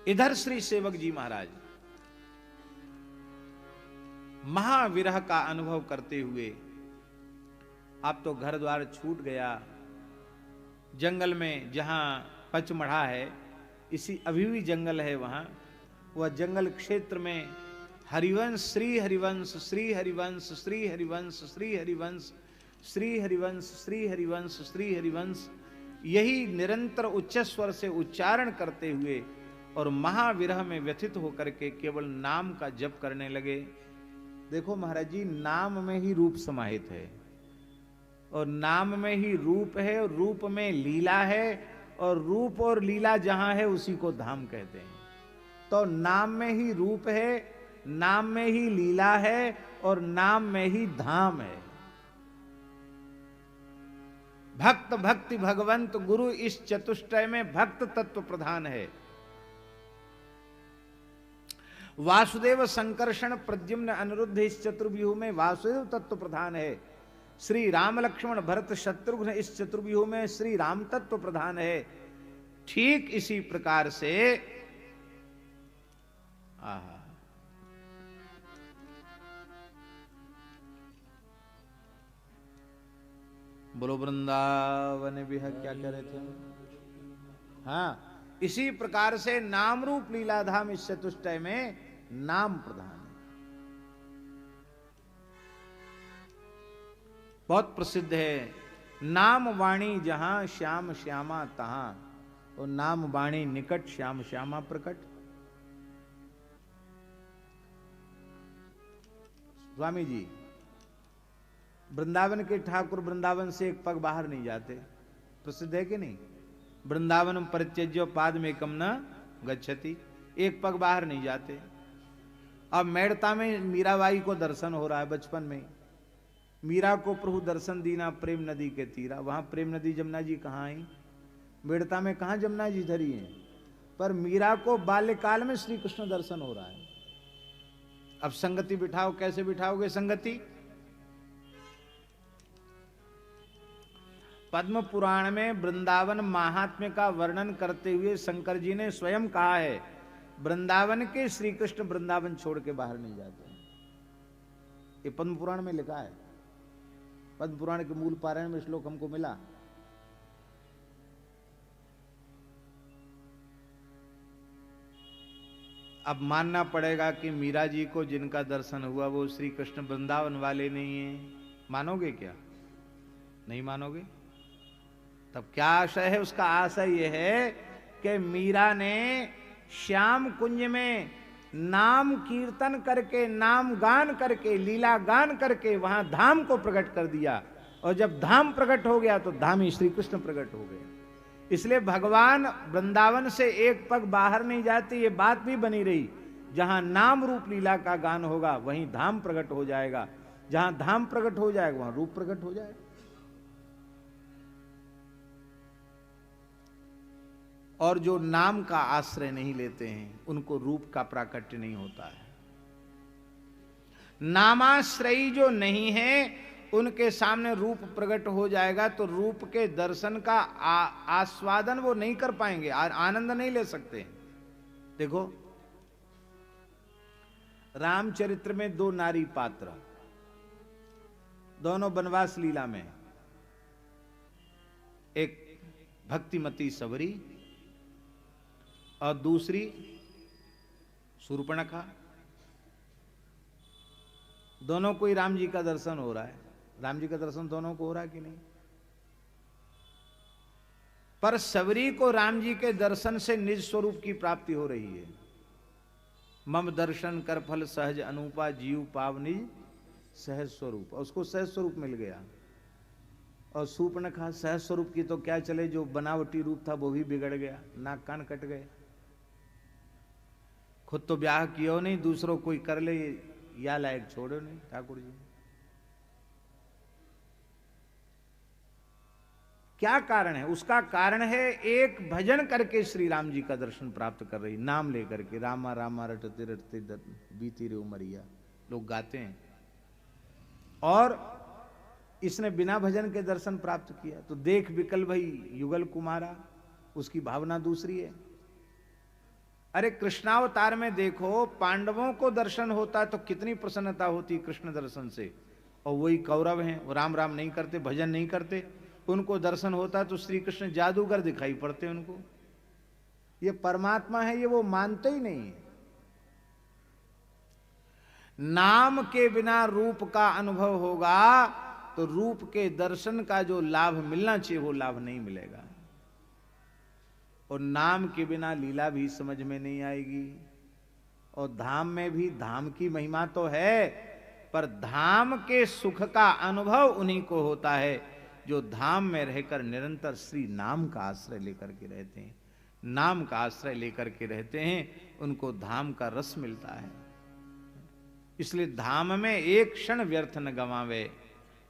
इधर श्री सेवक जी महाराज महाविरह का अनुभव करते हुए, आप तो घर द्वार छूट गया, जंगल में जहां पचमढ़ा है, इसी अभी भी जंगल है वहां, वह जंगल क्षेत्र में हरिवंश श्री हरिवंश श्री हरिवंश श्री हरिवंश श्री हरिवंश श्री हरिवंश श्री हरिवंश श्री हरिवंश, यही निरंतर उच्च स्वर से उच्चारण करते हुए और महाविरह में व्यथित होकर के केवल नाम का जप करने लगे। देखो महाराज जी, नाम में ही रूप समाहित है, और नाम में ही रूप है, और रूप में लीला है, और रूप और लीला जहां है उसी को धाम कहते हैं। तो नाम में ही रूप है, नाम में ही लीला है, और नाम में ही धाम है। भक्त भक्ति भगवंत गुरु इस चतुष्टय में भक्त तत्व प्रधान है। वासुदेव संकर्षण प्रद्युम्न अनिरुद्ध इस चतुर्व्यूह में वासुदेव तत्व प्रधान है। श्री राम लक्ष्मण भरत शत्रुघ्न इस चतुर्व्यूह में श्री राम तत्व प्रधान है। ठीक इसी प्रकार से बोलो वृंदावन विह, क्या कह रहे थे? हाँ, इसी प्रकार से नाम रूप लीलाधाम इस चतुष्टय में नाम प्रधान है। बहुत प्रसिद्ध है, नाम वाणी जहां श्याम श्यामा तहां, और नाम वाणी निकट श्याम श्यामा प्रकट। स्वामी जी, वृंदावन के ठाकुर वृंदावन से एक पग बाहर नहीं जाते, प्रसिद्ध है कि नहीं? वृंदावन परित्यज्य पाद में कम न गच्छति, एक पग बाहर नहीं जाते। अब मेड़ता में मीराबाई को दर्शन हो रहा है बचपन में, मीरा को प्रभु दर्शन दीना प्रेम नदी के तीरा। वहां प्रेम नदी जमुना जी कहाँ आई? मेड़ता में कहाँ जमुना जी धरी है? पर मीरा को बाल्यकाल में श्री कृष्ण दर्शन हो रहा है। अब संगति बिठाओ, कैसे बिठाओगे संगति? पद्म पुराण में वृंदावन महात्म्य का वर्णन करते हुए शंकर जी ने स्वयं कहा है, वृंदावन के श्री कृष्ण वृंदावन छोड़ के बाहर नहीं जाते। ये पद्म पुराण में लिखा है। पद्म पुराण के मूल पारायण में श्लोक हमको मिला। अब मानना पड़ेगा कि मीरा जी को जिनका दर्शन हुआ वो श्री कृष्ण वृंदावन वाले नहीं है। मानोगे क्या? नहीं मानोगे? तब क्या आशय है उसका? आशय यह है कि मीरा ने श्याम कुंज में नाम कीर्तन करके, नाम गान करके, लीला गान करके वहां धाम को प्रकट कर दिया, और जब धाम प्रकट हो गया तो धाम ही श्री कृष्ण प्रकट हो गए। इसलिए भगवान वृंदावन से एक पग बाहर नहीं जाते, ये बात भी बनी रही। जहां नाम रूप लीला का गान होगा वहीं धाम प्रकट हो जाएगा, जहां धाम प्रकट हो जाएगा वहां रूप प्रकट हो जाएगा। और जो नाम का आश्रय नहीं लेते हैं उनको रूप का प्राकट्य नहीं होता है। नामाश्रयी जो नहीं है उनके सामने रूप प्रकट हो जाएगा तो रूप के दर्शन का आस्वादन वो नहीं कर पाएंगे, आनंद नहीं ले सकते। देखो रामचरित्र में दो नारी पात्र, दोनों वनवास लीला में, एक भक्तिमती सबरी और दूसरी शूर्पणखा। दोनों को ही राम जी का दर्शन हो रहा है। राम जी का दर्शन दोनों को हो रहा है कि नहीं? पर सबरी को राम जी के दर्शन से निज स्वरूप की प्राप्ति हो रही है। मम दर्शन कर फल सहज अनूपा, जीव पाव निज सहज स्वरूप। उसको सहज स्वरूप मिल गया। और शूर्पणखा सहज स्वरूप की तो क्या चले, जो बनावटी रूप था वो भी बिगड़ गया, नाक कान कट गए। खुद तो ब्याह कियो नहीं, दूसरों कोई कर ले या लायक छोड़ो नहीं। ठाकुर जी क्या कारण है? उसका कारण है एक भजन करके श्री राम जी का दर्शन प्राप्त कर रही, नाम लेकर के। रामा रामा रटते रटते बीती रे उमरिया, लोग गाते हैं। और इसने बिना भजन के दर्शन प्राप्त किया। तो देख विकल भाई युगल कुमारा, उसकी भावना दूसरी है। अरे कृष्णावतार में देखो, पांडवों को दर्शन होता तो कितनी प्रसन्नता होती कृष्ण दर्शन से, और वही कौरव हैं, वो राम राम नहीं करते, भजन नहीं करते, उनको दर्शन होता तो श्री कृष्ण जादूगर दिखाई पड़ते उनको। ये परमात्मा है, ये वो मानते ही नहीं। नाम के बिना रूप का अनुभव होगा तो रूप के दर्शन का जो लाभ मिलना चाहिए वो लाभ नहीं मिलेगा, और नाम के बिना लीला भी समझ में नहीं आएगी। और धाम में भी धाम की महिमा तो है, पर धाम के सुख का अनुभव उन्हीं को होता है जो धाम में रहकर निरंतर श्री नाम का आश्रय लेकर के रहते हैं, नाम का आश्रय लेकर के रहते हैं, उनको धाम का रस मिलता है। इसलिए धाम में एक क्षण व्यर्थ न गंवावे,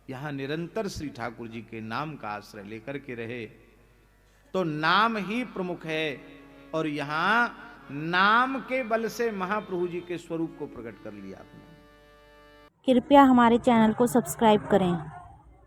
यहां निरंतर श्री ठाकुर जी के नाम का आश्रय लेकर के रहे तो नाम ही प्रमुख है। और यहां नाम के बल से महाप्रभु जी के स्वरूप को प्रकट कर लिया आपने। कृपया हमारे चैनल को सब्सक्राइब करें।